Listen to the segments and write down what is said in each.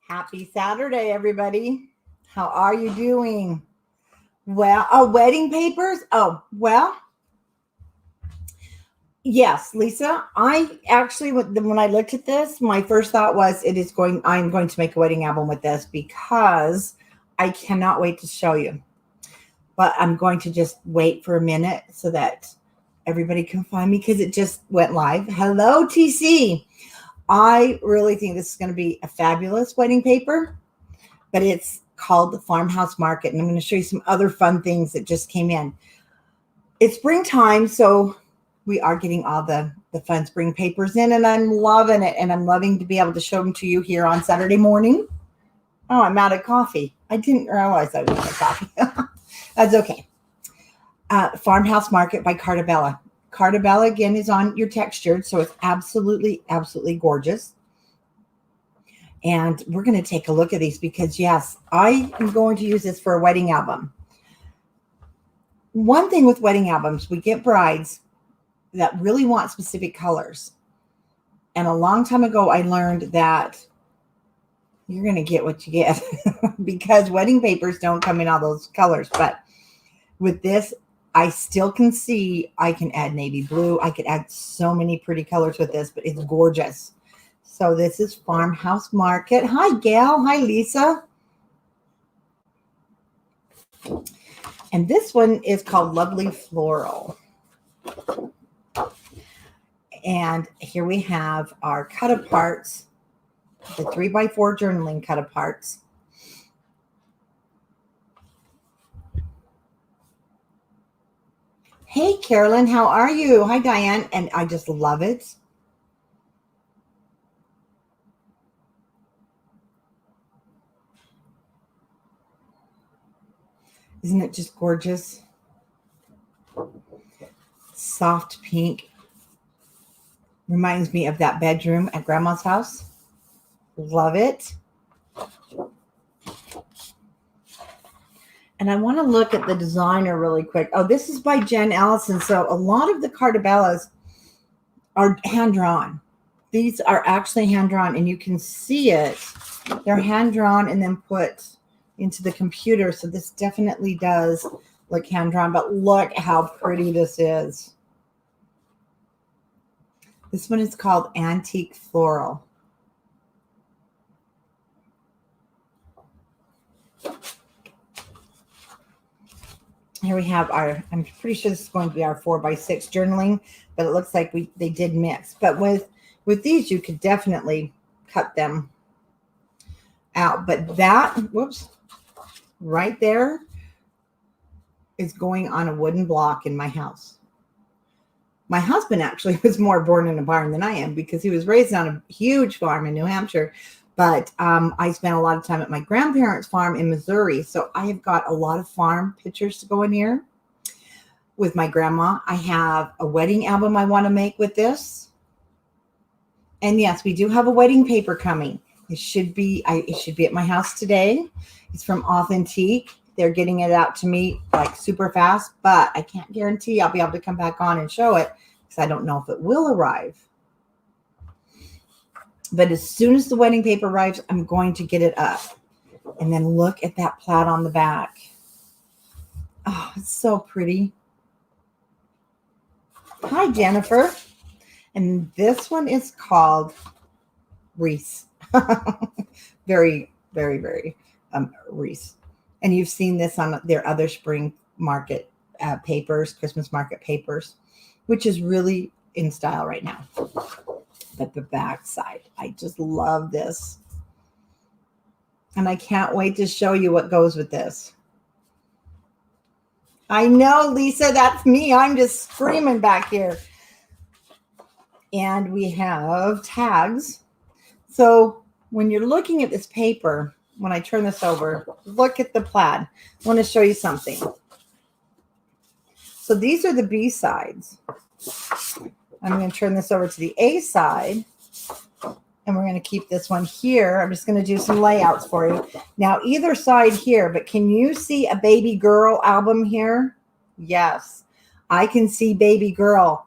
Happy Saturday, everybody. How are you doing? Well, wedding papers? Yes, Lisa. I actually, when I looked at this, my first thought was I'm going to make a wedding album with this because I cannot wait to show you. But I'm going to just wait for a minute so that everybody can find me because it just went live. Hello, TC. I really think this is going to be a fabulous wedding paper, but it's called the Farmhouse Market. And I'm going to show you some other fun things that just came in. It's springtime, so we are getting all the fun spring papers in, and I'm loving it. And I'm loving to be able to show them to you here on Saturday morning. Oh, I'm out of coffee. I didn't realize I was out of coffee. That's okay. Farmhouse Market by Cartabella. Cartabella, again, is on your textured, so it's absolutely, absolutely gorgeous. And we're going to take a look at these because, yes, I am going to use this for a wedding album. One thing with wedding albums, we get brides that really want specific colors. And a long time ago, I learned that you're going to get what you get because wedding papers don't come in all those colors. But with this, I still can see I can add navy blue. I could add so many pretty colors with this, but it's gorgeous. So this is Farmhouse Market. Hi, Gail. Hi, Lisa. And this one is called Lovely Floral. And here we have our cut aparts, the 3x4 journaling cut aparts. Hey, Carolyn, how are you? Hi, Diane. And I just love it. Isn't it just gorgeous? Soft pink. Reminds me of that bedroom at Grandma's house. Love it. And I want to look at the designer really quick. Oh, this is by Jen Allison. So a lot of the Cartabellas are hand-drawn. These are actually hand-drawn, and you can see it. They're hand-drawn and then put into the computer. So this definitely does look hand-drawn, but look how pretty this is. This one is called Antique Floral. Here we have I'm pretty sure this is going to be our 4x6 journaling, but it looks like they did mix. But with these, you could definitely cut them out. But that, whoops, right there is going on a wooden block in my house. My husband actually was more born in a barn than I am because he was raised on a huge farm in New Hampshire. But I spent a lot of time at my grandparents' farm in Missouri. So I have got a lot of farm pictures to go in here with my grandma. I have a wedding album I want to make with this. And yes, we do have a wedding paper coming. It should be at my house today. It's from Authentique. They're getting it out to me like super fast, but I can't guarantee I'll be able to come back on and show it because I don't know if it will arrive. But as soon as the wedding paper arrives, I'm going to get it up. And then look at that plaid on the back. Oh, it's so pretty. Hi, Jennifer. And this one is called Reese. Very, very, very Reese. And you've seen this on their other spring market papers, Christmas market papers, which is really in style right now. But the back side, I just love this. And I can't wait to show you what goes with this. I know, Lisa, that's me. I'm just screaming back here. And we have tags. So when you're looking at this paper, when I turn this over, look at the plaid. I want to show you something. So these are the B sides. I'm going to turn this over to the A side. And we're going to keep this one here. I'm just going to do some layouts for you. Now, either side here, but can you see a baby girl album here? Yes, I can see baby girl.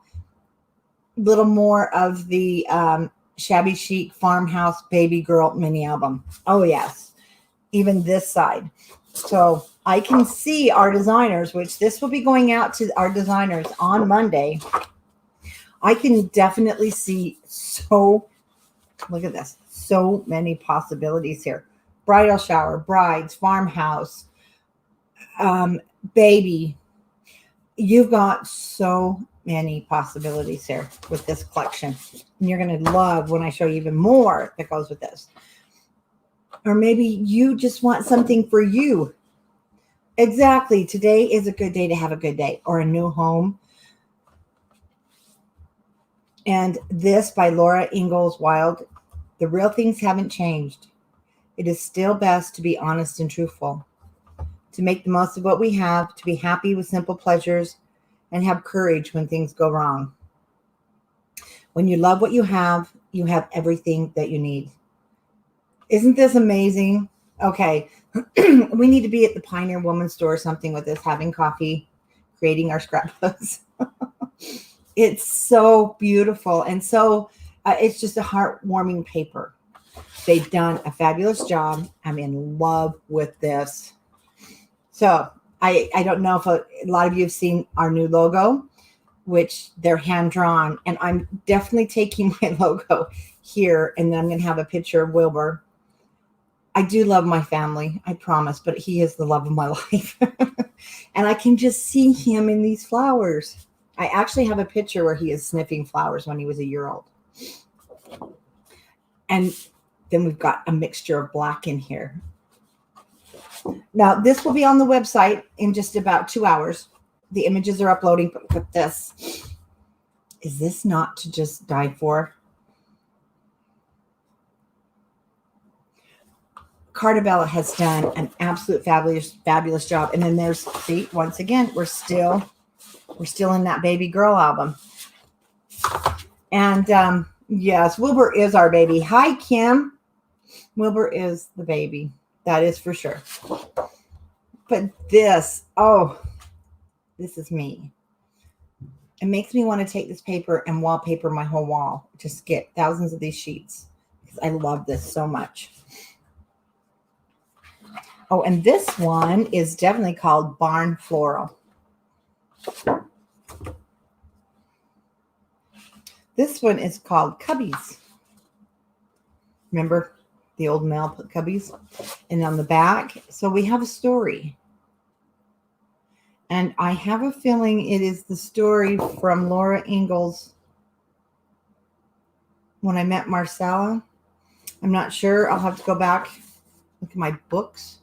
A little more of the shabby chic farmhouse baby girl mini album. Oh, yes. Even this side. So I can see our designers, which this will be going out to our designers on Monday. I can definitely see look at this, so many possibilities here. Bridal shower, brides, farmhouse, baby. You've got so many possibilities here with this collection. And you're going to love when I show you even more that goes with this. Or maybe you just want something for you. Exactly. Today is a good day to have a good day, or a new home. And this by Laura Ingalls Wilde. The real things haven't changed. It is still best to be honest and truthful, to make the most of what we have, to be happy with simple pleasures, and have courage when things go wrong. When you love what you have everything that you need. Isn't this amazing? Okay, we need to be at the Pioneer Woman store or something with this, having coffee, creating our scrapbooks. It's so beautiful. And so it's just a heartwarming paper. They've done a fabulous job. I'm in love with this. So I don't know if a lot of you have seen our new logo, which they're hand drawn. And I'm definitely taking my logo here. And then I'm going to have a picture of Wilbur. I do love my family, I promise, but he is the love of my life. And I can just see him in these flowers. I actually have a picture where he is sniffing flowers when he was a year old. And then we've got a mixture of black in here. Now, this will be on the website in just about 2 hours. The images are uploading, but look at this. Is this not to just die for? Cartabella has done an absolute fabulous job. And then there's, see, once again, we're still in that baby girl album. And yes, Wilbur is our baby. Hi, Kim. Wilbur is the baby. That is for sure. But this, this is me. It makes me want to take this paper and wallpaper my whole wall. Just get thousands of these sheets because I love this so much. Oh, and this one is definitely called Barn Floral. This one is called Cubbies. Remember the old mail put Cubbies? And on the back, so we have a story. And I have a feeling it is the story from Laura Ingalls When I Met Marcella. I'm not sure. I'll have to go back, look at my books.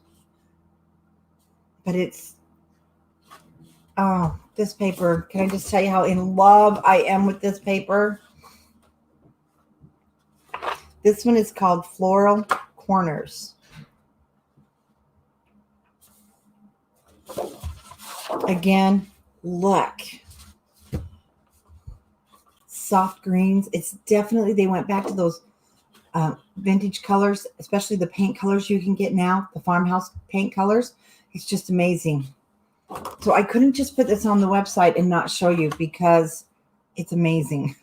But it's, this paper. Can I just tell you how in love I am with this paper? This one is called Floral Corners. Again, look. Soft greens. It's definitely, they went back to those vintage colors, especially the paint colors you can get now, the farmhouse paint colors. It's just amazing. So I couldn't just put this on the website and not show you because it's amazing.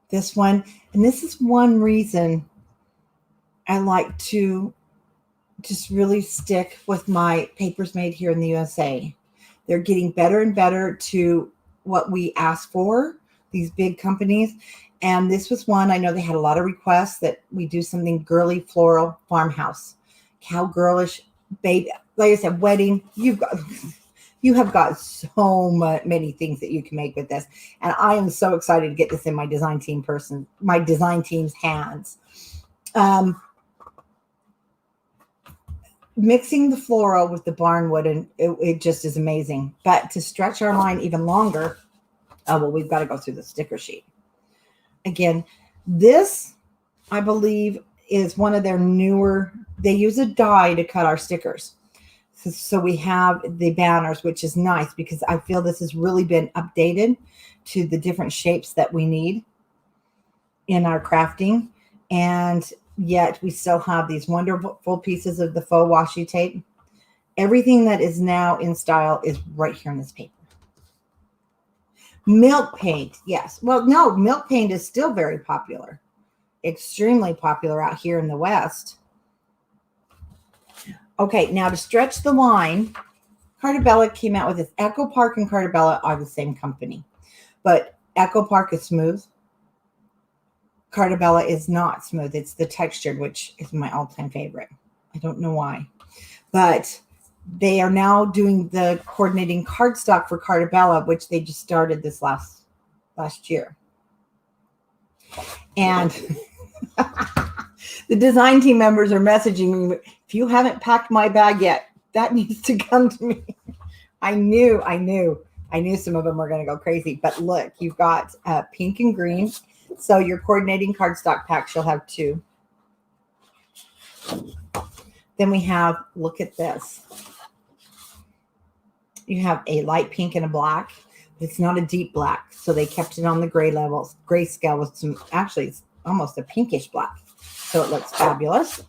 This one, and this is one reason I like to just really stick with my papers made here in the USA. They're getting better and better to what we ask for, these big companies. And this was one, I know they had a lot of requests that we do something girly floral farmhouse, cowgirlish, baby. Like I said, wedding, you have got so many things that you can make with this. And I am so excited to get this in my design team's hands. Mixing the floral with the barnwood, and it just is amazing. But to stretch our line even longer, we've got to go through the sticker sheet. Again, this, I believe, is one of their newer, they use a die to cut our stickers. So we have the banners, which is nice because I feel this has really been updated to the different shapes that we need in our crafting. And yet we still have these wonderful pieces of the faux washi tape. Everything that is now in style is right here in this paper. Milk paint, yes. Well, no, milk paint is still very popular. Extremely popular out here in the West. Okay, now to stretch the line, Carta Bella came out with this. Echo Park and Carta Bella are the same company, but Echo Park is smooth. Carta Bella is not smooth. It's the textured, which is my all-time favorite. I don't know why, but they are now doing the coordinating cardstock for Carta Bella, which they just started this last year. And the design team members are messaging me, if you haven't packed my bag yet, that needs to come to me. I knew some of them were going to go crazy, but look, you've got pink and green. So your coordinating cardstock packs, you'll have 2. Then we have, look at this. You have a light pink and a black. It's not a deep black, so they kept it on the gray levels, gray scale with some, actually it's almost a pinkish black. So it looks fabulous.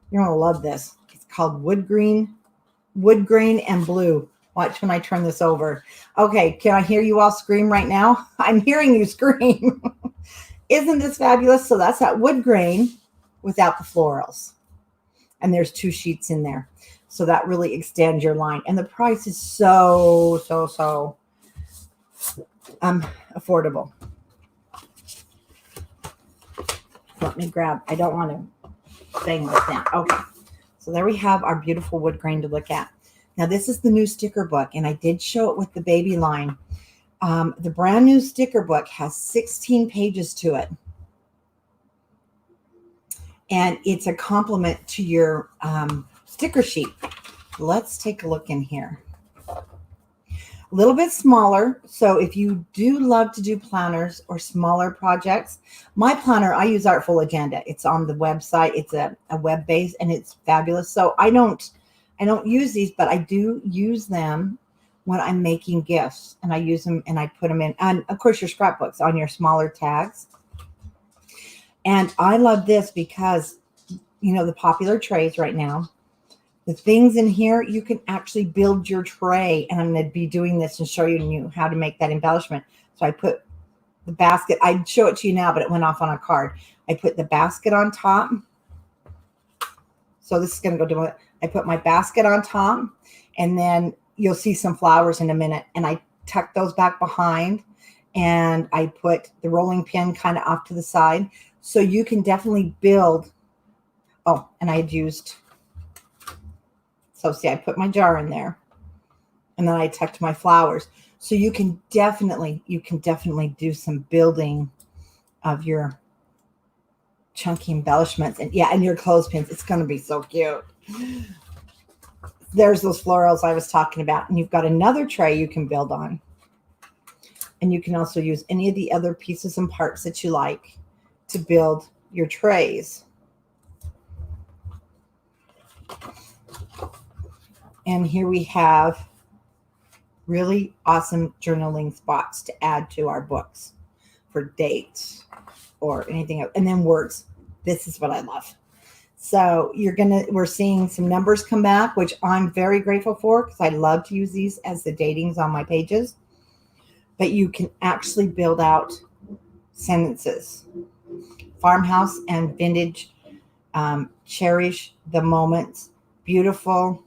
You're going to love this. It's called wood grain and blue. Watch when I turn this over. Okay, can I hear you all scream right now? I'm hearing you scream. Isn't this fabulous? So that's that wood grain without the florals. And there's 2 sheets in there. So that really extends your line. And the price is so affordable. Let me grab, I don't want to bang this down. Okay, so there we have our beautiful wood grain to look at. Now this is the new sticker book, and I did show it with the baby line. The brand new sticker book has 16 pages to it. And it's a complement to your sticker sheet. Let's take a look in here. A little bit smaller. So if you do love to do planners or smaller projects, my planner, I use Artful Agenda. It's on the website. It's a web base and it's fabulous. So I don't use these, but I do use them when I'm making gifts, and I use them and I put them in. And of course your scrapbooks on your smaller tags. And I love this because, you know, the popular trays right now, the things in here, you can actually build your tray. And I'm going to be doing this and show you how to make that embellishment. So I put the basket, I'd show it to you now, but it went off on a card. I put the basket on top. So this is going to go to it. I put my basket on top, and then you'll see some flowers in a minute. And I tuck those back behind, and I put the rolling pin kind of off to the side. So you can definitely build. Oh, and I had used, so see, I put my jar in there, and then I tucked my flowers. So you can definitely do some building of your chunky embellishments, and yeah, and your clothespins. It's going to be so cute. There's those florals I was talking about, and you've got another tray you can build on. And you can also use any of the other pieces and parts that you like to build your trays. And here we have really awesome journaling spots to add to our books for dates or anything else. And then words. This is what I love. So we're seeing some numbers come back, which I'm very grateful for because I love to use these as the datings on my pages. But you can actually build out sentences. Farmhouse and vintage, cherish the moments, beautiful,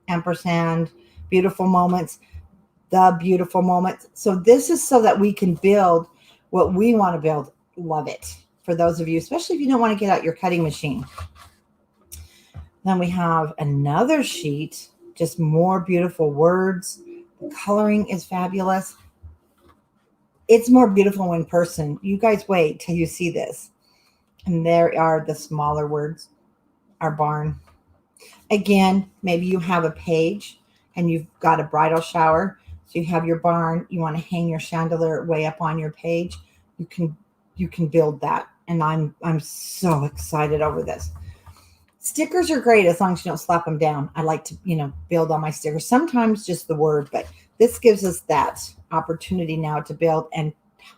ampersand, beautiful moments, the beautiful moments. So this is so that we can build what we want to build. Love it. For those of you, especially if you don't want to get out your cutting machine. Then we have another sheet, just more beautiful words. The coloring is fabulous. It's more beautiful in person. You guys wait till you see this. And there are the smaller words, our barn. Again, maybe you have a page and you've got a bridal shower. So you have your barn. You want to hang your chandelier way up on your page. You can build that. And I'm so excited over this. Stickers are great as long as you don't slap them down. I like to, build on my stickers. Sometimes just the word, but this gives us that opportunity now to build, and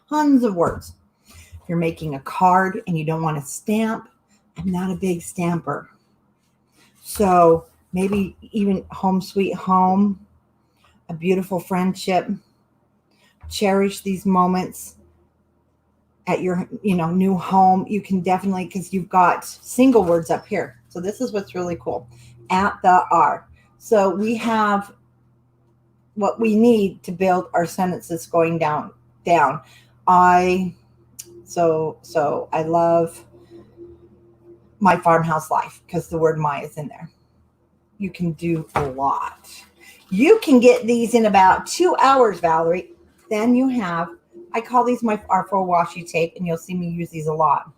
tons of words. If you're making a card and you don't want to stamp, I'm not a big stamper. So maybe even home sweet home, a beautiful friendship, cherish these moments at your, new home. You can definitely, because you've got single words up here. So this is what's really cool. At the R. So we have what we need to build our sentences going down. So I love my farmhouse life because the word my is in there. You can do a lot. You can get these in about 2 hours, Valerie. Then you have, I call these my R4 washi tape, and you'll see me use these a lot.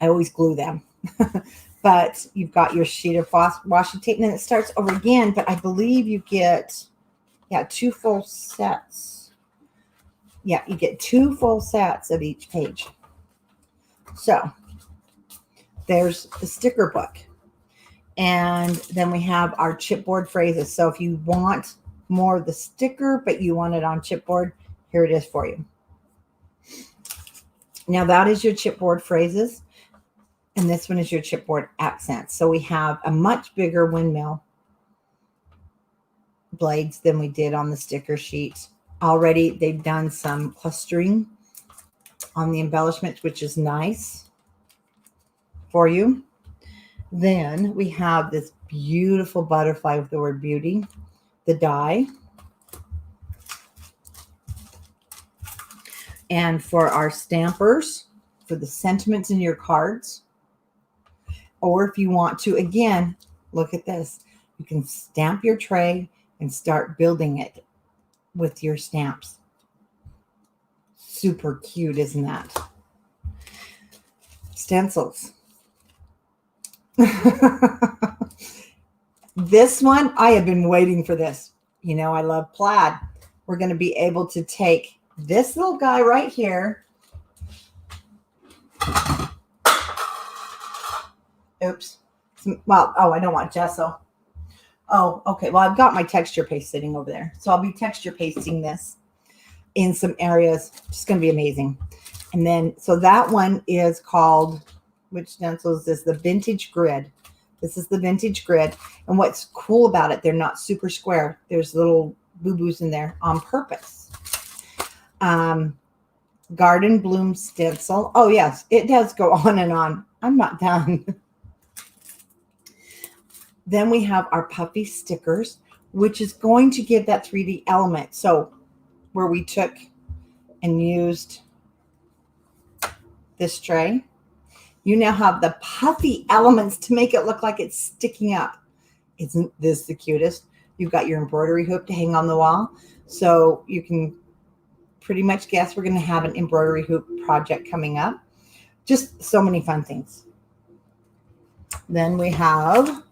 I always glue them. But you've got your sheet of washi tape, and then it starts over again. But I believe you get, 2 full sets. Yeah, you get 2 full sets of each page. So there's the sticker book. And then we have our chipboard phrases. So if you want more of the sticker, but you want it on chipboard, here it is for you. Now that is your chipboard phrases. And this one is your chipboard accents. So we have a much bigger windmill blades than we did on the sticker sheet. Already they've done some clustering on the embellishments, which is nice for you. Then we have this beautiful butterfly with the word beauty, the die. And for our stampers, for the sentiments in your cards, or if you want to, again, look at this. You can stamp your tray and start building it with your stamps. Super cute, isn't that? Stencils. This one, I have been waiting for this. I love plaid. We're going to be able to take this little guy right here. Oops. Well, I don't want gesso. Oh, okay. Well, I've got my texture paste sitting over there. So I'll be texture pasting this in some areas. It's going to be amazing. And then, so that one is called, which stencils is the vintage grid. This is the vintage grid. And what's cool about it, they're not super square. There's little boo-boos in there on purpose. Garden bloom stencil. Oh, yes, it does go on and on. I'm not done. Then we have our puffy stickers, which is going to give that 3D element. So where we took and used this tray, you now have the puffy elements to make it look like it's sticking up. Isn't this the cutest? You've got your embroidery hoop to hang on the wall. So you can pretty much guess we're going to have an embroidery hoop project coming up. Just so many fun things. Then we have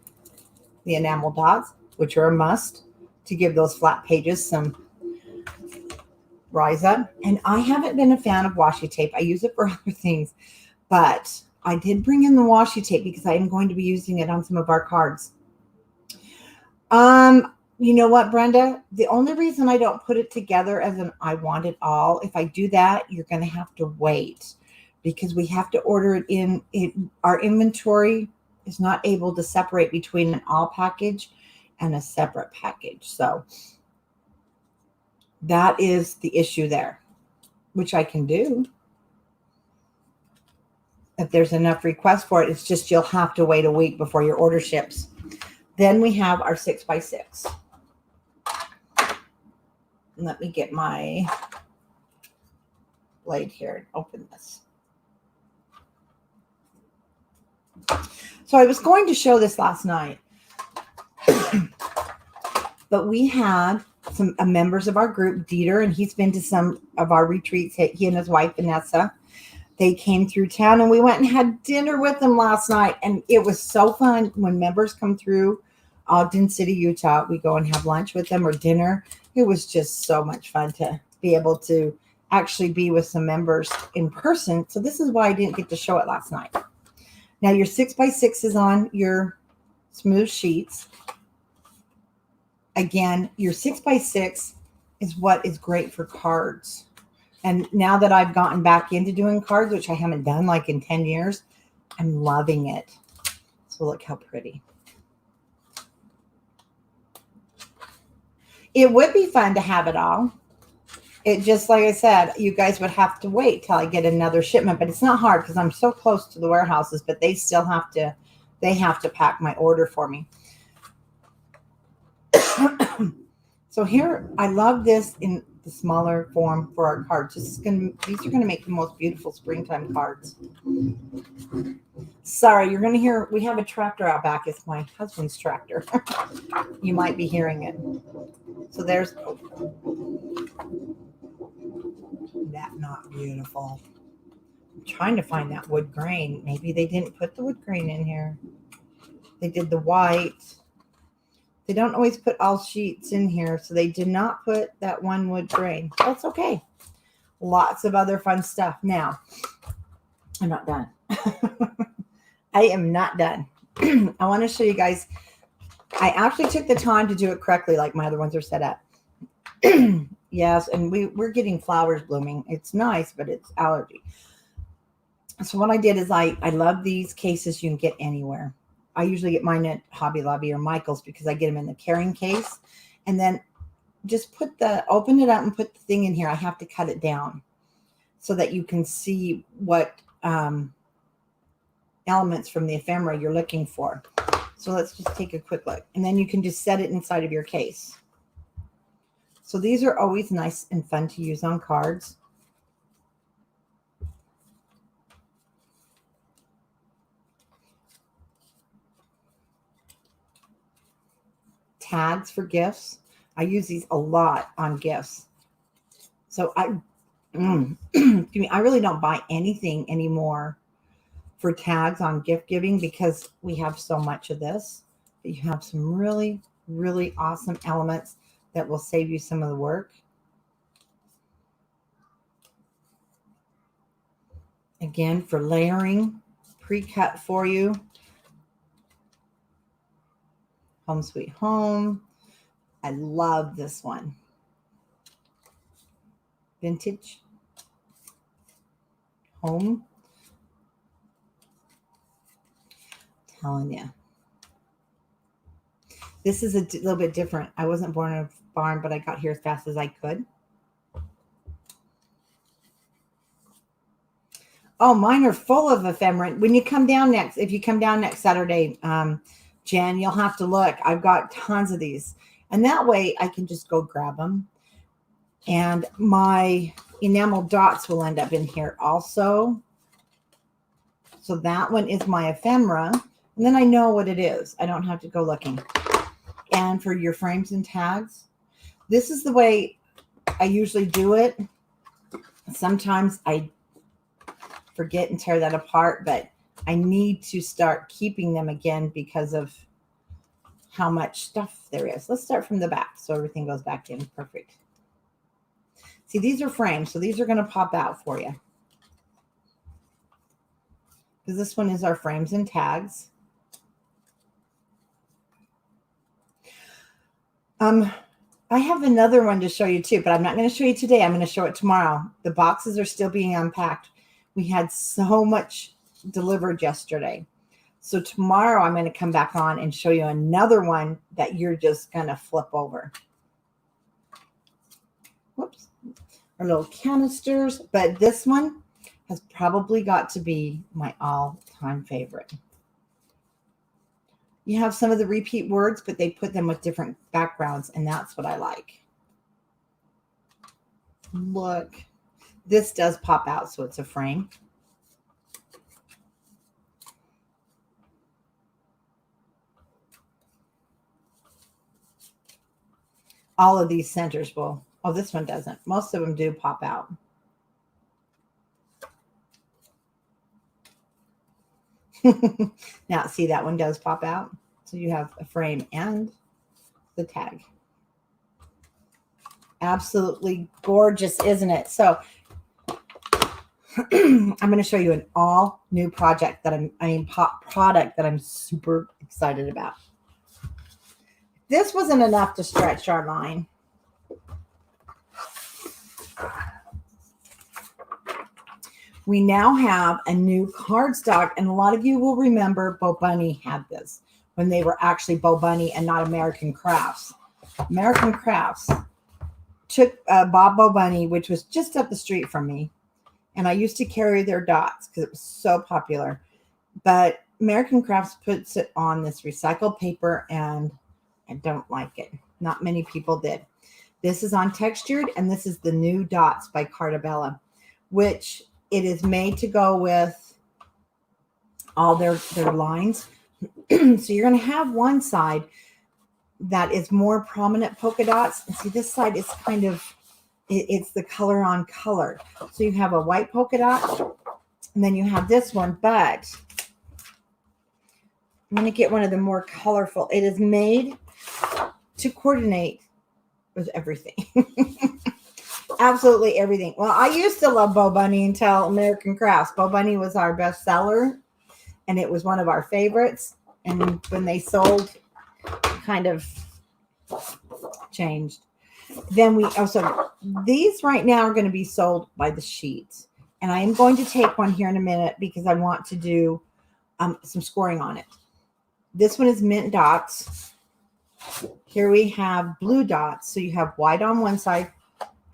the enamel dots, which are a must to give those flat pages some rise up. And I haven't been a fan of washi tape. I use it for other things, but I did bring in the washi tape because I am going to be using it on some of our cards. You know what, Brenda? The only reason I don't put it together as an I want it all, if I do that, you're going to have to wait because we have to order it in. Our inventory is not able to separate between an all package and a separate package. So that is the issue there, which I can do. If there's enough requests for it, it's just you'll have to wait a week before your order ships. Then we have our 6x6. Let me get my blade here and open this. So I was going to show this last night, but we had some members of our group, Dieter, and he's been to some of our retreats. He and his wife, Vanessa, they came through town and we went and had dinner with them last night. And it was so fun when members come through Ogden City, Utah. We go and have lunch with them or dinner. It was just so much fun to be able to actually be with some members in person. So this is why I didn't get to show it last night. Now your 6x6 is on your smooth sheets. Again, your 6x6 is what is great for cards. And now that I've gotten back into doing cards, which I haven't done like in 10 years, I'm loving it. So look how pretty. It would be fun to have it all. it just, like I said, you guys would have to wait till I get another shipment, but it's not hard because I'm so close to the warehouses, but they still have to, they have to pack my order for me. So here, I love this in the smaller form for our cards. These are going to make the most beautiful springtime cards. Sorry, you're going to hear, we have a tractor out back. It's my husband's tractor. You might be hearing it. So there's, that not beautiful. I'm trying to find that wood grain. Maybe they didn't put the wood grain in here. They did the white. They don't always put all sheets in here, so they did not put that one wood grain. That's okay. Lots of other fun stuff. Now, I'm not done. I am not done. I want to show you guys. I actually took the time to do it correctly, like my other ones are set up. Yes, and we're getting flowers blooming. It's nice, but it's allergy. So what I did is I love these cases you can get anywhere. I usually get mine at Hobby Lobby or Michael's because I get them in the carrying case. And then just open it up and put the thing in here. I have to cut it down so that you can see what elements from the ephemera you're looking for. So let's just take a quick look. And then you can just set it inside of your case. So these are always nice and fun to use on cards. Tags for gifts. I use these a lot on gifts. So I really don't buy anything anymore for tags on gift giving because we have so much of this. But you have some really, really awesome elements that will save you some of the work. Again, for layering, pre-cut for you. Home Sweet Home. I love this one. Vintage. Home. Telling you. This is a little bit different. I wasn't born in a barn, but I got here as fast as I could. Oh, mine are full of ephemera. When you come down next, if you come down next Saturday, Jen, you'll have to look. I've got tons of these. And that way I can just go grab them. And my enamel dots will end up in here also. So that one is my ephemera. And then I know what it is. I don't have to go looking. And for your frames and tags, this is the way I usually do it. Sometimes I forget and tear that apart, but I need to start keeping them again because of how much stuff there is. Let's start from the back so everything goes back in. Perfect. See, these are frames, so these are going to pop out for you. Because this one is our frames and tags. I have another one to show you too, but I'm not going to show you today. I'm going to show it tomorrow. The boxes are still being unpacked. We had so much delivered yesterday. So tomorrow I'm going to come back on and show you another one that you're just going to flip over. Whoops. Our little canisters. But this one has probably got to be my all-time favorite. You have some of the repeat words, but they put them with different backgrounds, and that's what I like. Look. This does pop out, so it's a frame. All of these centers will, oh, this one doesn't. Most of them do pop out. Now, see, that one does pop out. So you have a frame and the tag. Absolutely gorgeous, isn't it? So I'm going to show you an all new project that product that I'm super excited about. This wasn't enough to stretch our line. We now have a new cardstock, and a lot of you will remember Bo Bunny had this when they were actually Bo Bunny and not American Crafts. American Crafts took Bob Bunny, which was just up the street from me, and I used to carry their dots because it was so popular. But American Crafts puts it on this recycled paper, and I don't like it. Not many people did. This is on textured, and this is the new dots by Cartabella, which it is made to go with all their lines. So you're going to have one side that is more prominent polka dots. And see, this side is kind of, it's the color on color. So you have a white polka dot, and then you have this one, but I'm going to get one of the more colorful. It is made to coordinate with everything. Absolutely everything. Well, I used to love Bo Bunny until American Crafts. Bo Bunny was our best seller, and it was one of our favorites. And when they sold, kind of changed. Then we also, these right now are going to be sold by the sheets. And I am going to take one here in a minute because I want to do some scoring on it. This one is mint dots. Here we have blue dots. So you have white on one side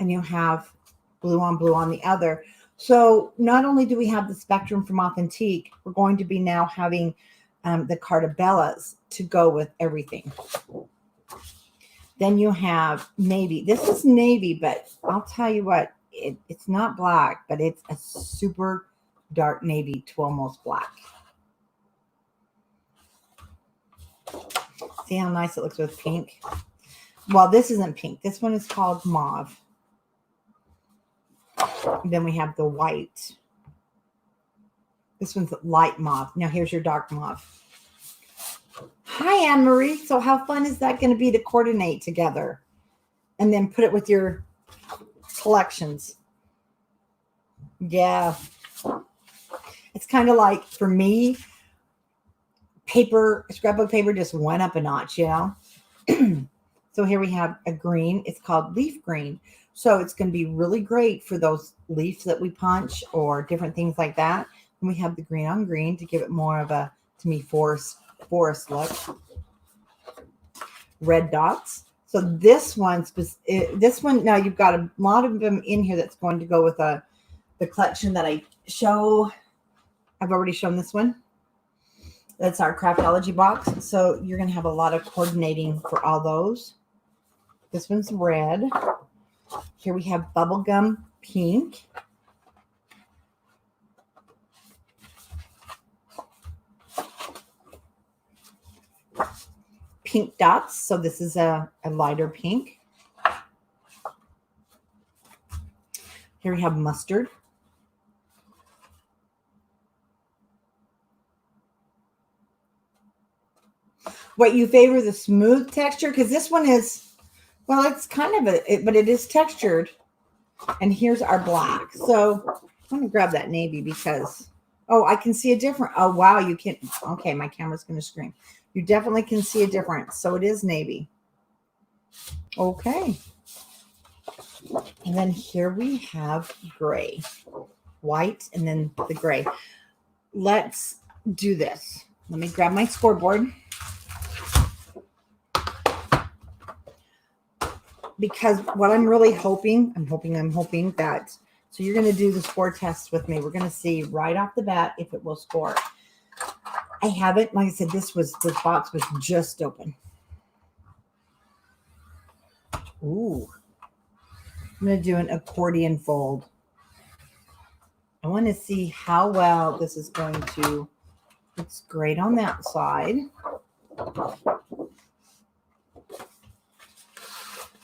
and you have blue on the other. So not only do we have the spectrum from Authentique, we're going to be now having the Cartabellas to go with everything. Then you have navy. This is navy, but I'll tell you what, it's not black, but it's a super dark navy to almost black. See how nice it looks with pink? Well, this isn't pink. This one is called mauve. And then we have the white. This one's light mauve. Now here's your dark mauve. Hi, Anne-Marie. So how fun is that going to be to coordinate together and then put it with your collections? Yeah. It's kind of like, for me, scrapbook paper just went up a notch, you know? So here we have a green. It's called leaf green. So it's going to be really great for those leaves that we punch or different things like that. And we have the green on green to give it more of a, to me, forest look. Red dots. So this one, now you've got a lot of them in here that's going to go with the collection that I show. I've already shown this one. That's our Craftology box. So you're going to have a lot of coordinating for all those. This one's red. Here we have bubblegum pink. Pink dots. So this is a lighter pink. Here we have mustard. What, you favor the smooth texture? Because this one is, well, it's kind of but it is textured. And here's our black. So I'm going to grab that navy because, oh, I can see a different, oh, wow, you can, okay, my camera's going to scream. You definitely can see a difference. So it is navy. Okay. And then here we have gray, white, and then the gray. Let's do this. Let me grab my scoreboard. Because what I'm really hoping, I'm hoping that, so you're going to do the score test with me. We're going to see right off the bat if it will score. I haven't, like I said, this box was just open. Ooh. I'm going to do an accordion fold. I want to see how well this is going to, it's great on that side.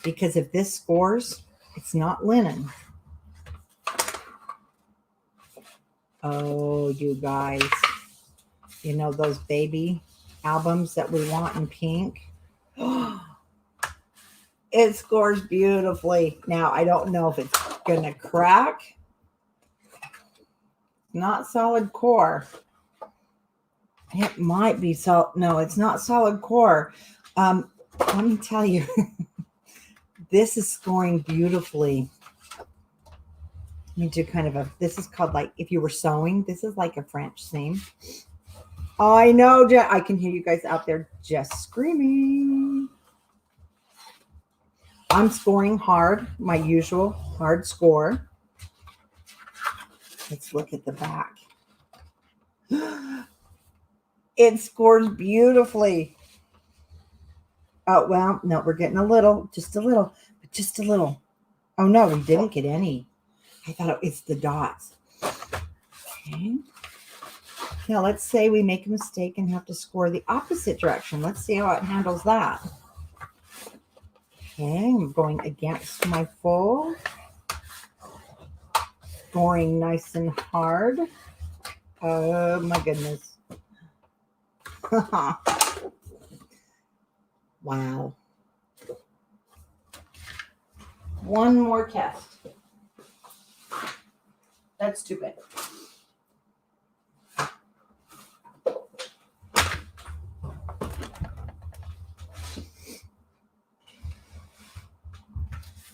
Because if this scores, it's not linen. Oh, you guys. You know those baby albums that we want in pink? It scores beautifully. Now, I don't know if it's going to crack. Not solid core. It might be no, it's not solid core. Let me tell you, this is scoring beautifully. Let me do kind of this is called, like, if you were sewing, this is like a French seam. I know, I can hear you guys out there just screaming. I'm scoring hard, my usual hard score. Let's look at the back. It scores beautifully. Oh, well, no, we're getting a little, just a little, but just a little. Oh, no, we didn't get any. I thought it's the dots. Okay. Now, let's say we make a mistake and have to score the opposite direction. Let's see how it handles that. Okay, I'm going against my fold. Scoring nice and hard. Oh, my goodness. Wow. One more test. That's too bad.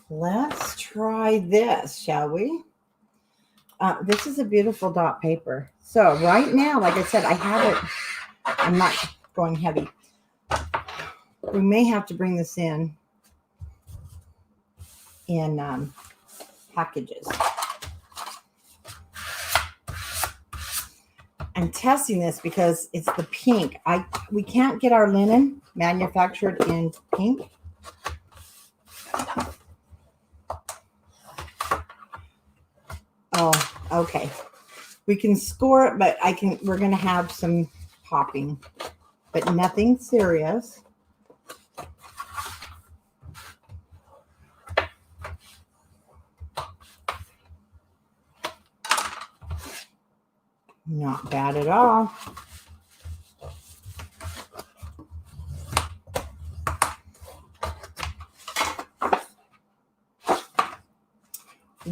Let's try this, shall we? This is a beautiful dot paper. So right now, like I said, I have it. I'm not going heavy. We may have to bring this in packages. I'm testing this because it's the pink. We can't get our linen manufactured in pink. Oh, okay. We can score it, but we're going to have some popping, but nothing serious. Not bad at all.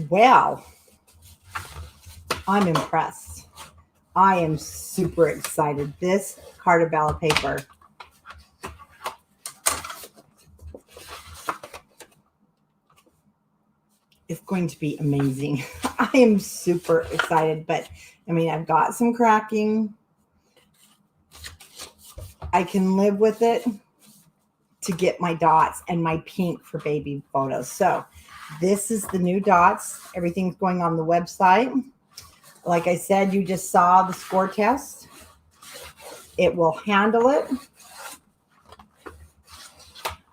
Well, I'm impressed. I am super excited. This Carta Bella paper is going to be amazing. I am super excited, but I mean, I've got some cracking. I can live with it to get my dots and my pink for baby photos. So this is the new dots. Everything's going on the website. Like I said, you just saw the score test. It will handle it.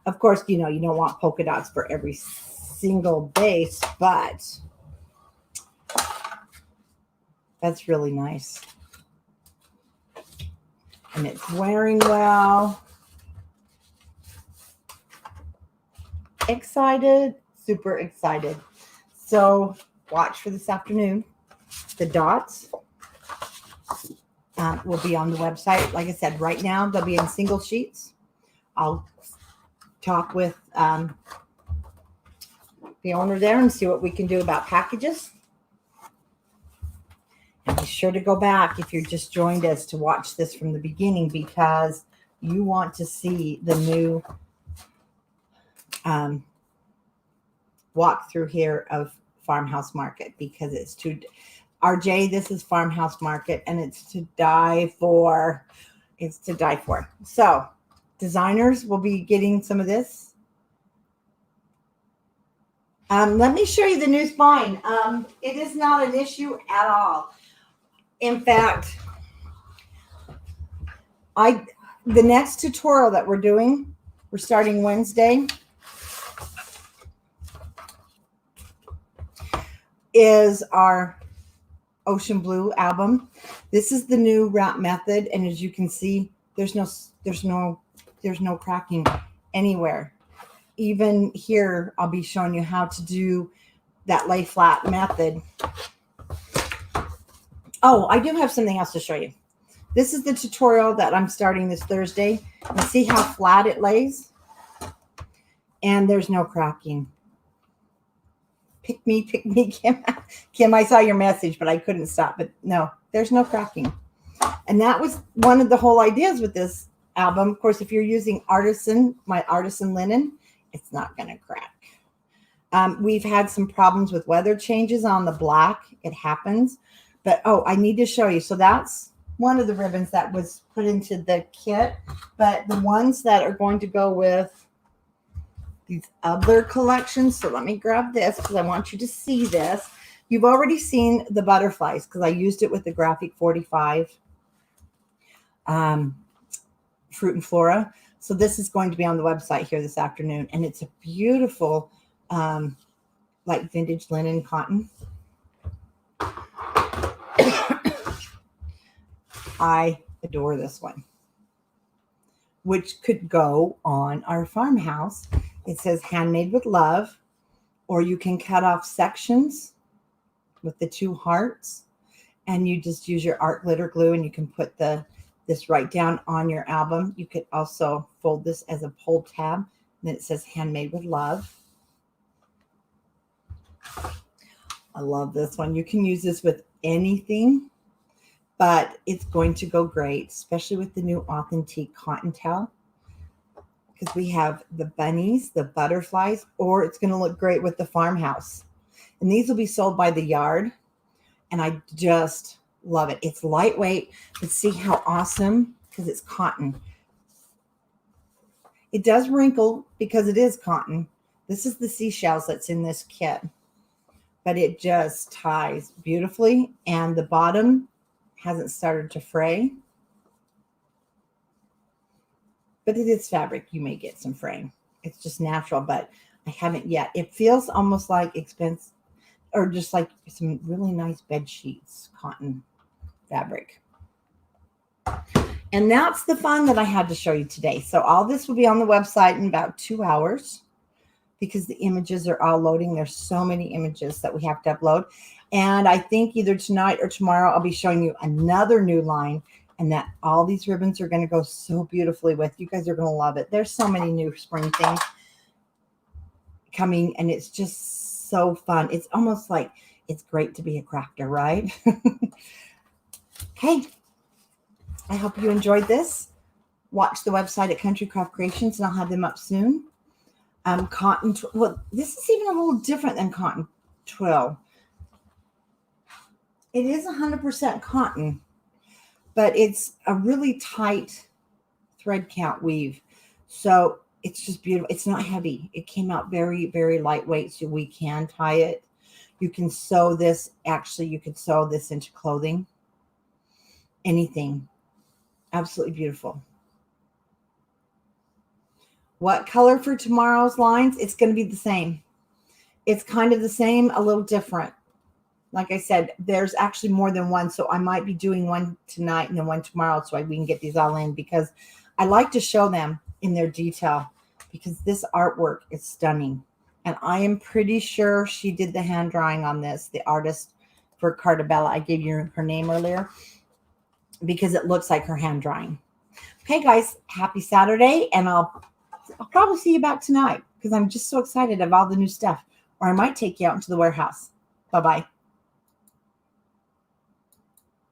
Of course, you don't want polka dots for every single base, but that's really nice. And it's wearing well. Excited, super excited. So watch for this afternoon. The dots will be on the website. Like I said, right now they'll be in single sheets. I'll talk with the owner there and see what we can do about packages. And be sure to go back if you're just joined us to watch this from the beginning, because you want to see the new walk through here of Farmhouse Market, because it's RJ, this is Farmhouse Market, and it's to die for. It's to die for. So designers will be getting some of this. Let me show you the new spine. It is not an issue at all. In fact, the next tutorial that we're doing, we're starting Wednesday, is our Ocean Blue album. This is the new wrap method, and as you can see, there's no cracking anywhere. Even here, I'll be showing you how to do that lay flat method. Oh, I do have something else to show you. This is the tutorial that I'm starting this Thursday. And see how flat it lays? And there's no cracking. Pick me, Kim. Kim, I saw your message, but I couldn't stop. But no, there's no cracking. And that was one of the whole ideas with this album. Of course, if you're using my artisan linen, it's not going to crack. We've had some problems with weather changes on the black. It happens. But, I need to show you. So that's one of the ribbons that was put into the kit. But the ones that are going to go with these other collections. So let me grab this because I want you to see this. You've already seen the butterflies because I used it with the Graphic 45 Fruit and Flora. So this is going to be on the website here this afternoon. And it's a beautiful, like vintage linen cotton. I adore this one, which could go on our farmhouse. It says handmade with love, or you can cut off sections with the 2 hearts, and you just use your art glitter glue, and you can put this right down on your album. You could also fold this as a pull tab, and then it says handmade with love. I love this one. You can use this with anything, but it's going to go great, especially with the new Authentique cotton towel, because we have the bunnies, the butterflies, or it's going to look great with the farmhouse. And these will be sold by the yard, and I just love it. It's lightweight, but see how awesome, because it's cotton. It does wrinkle because it is cotton. This is the seashells that's in this kit, but it just ties beautifully, and the bottom hasn't started to fray, but it is fabric. You may get some fraying. It's just natural, but I haven't yet. It feels almost like expensive, or just like some really nice bed sheets, cotton fabric. And that's the fun that I had to show you today. So all this will be on the website in about 2 hours, because the images are all loading. There's so many images that we have to upload. And I think either tonight or tomorrow, I'll be showing you another new line, and that all these ribbons are going to go so beautifully with. You guys are going to love it. There's so many new spring things coming, and it's just so fun. It's almost like it's great to be a crafter, right? Hey, I hope you enjoyed this. Watch the website at Country Craft Creations, and I'll have them up soon. Cotton, well, this is even a little different than cotton twill. It is 100% cotton, but it's a really tight thread count weave. So it's just beautiful. It's not heavy. It came out very, very lightweight, so we can tie it. You can sew this. Actually, you could sew this into clothing. Anything. Absolutely beautiful. What color for tomorrow's lines? It's going to be the same. It's kind of the same, a little different. Like I said, there's actually more than one, so I might be doing one tonight and then one tomorrow so we can get these all in, because I like to show them in their detail, because this artwork is stunning. And I am pretty sure she did the hand drawing on this, the artist for Cartabella. I gave you her name earlier because it looks like her hand drawing. Okay, guys, happy Saturday, and I'll probably see you back tonight, because I'm just so excited of all the new stuff. Or I might take you out into the warehouse. Bye-bye.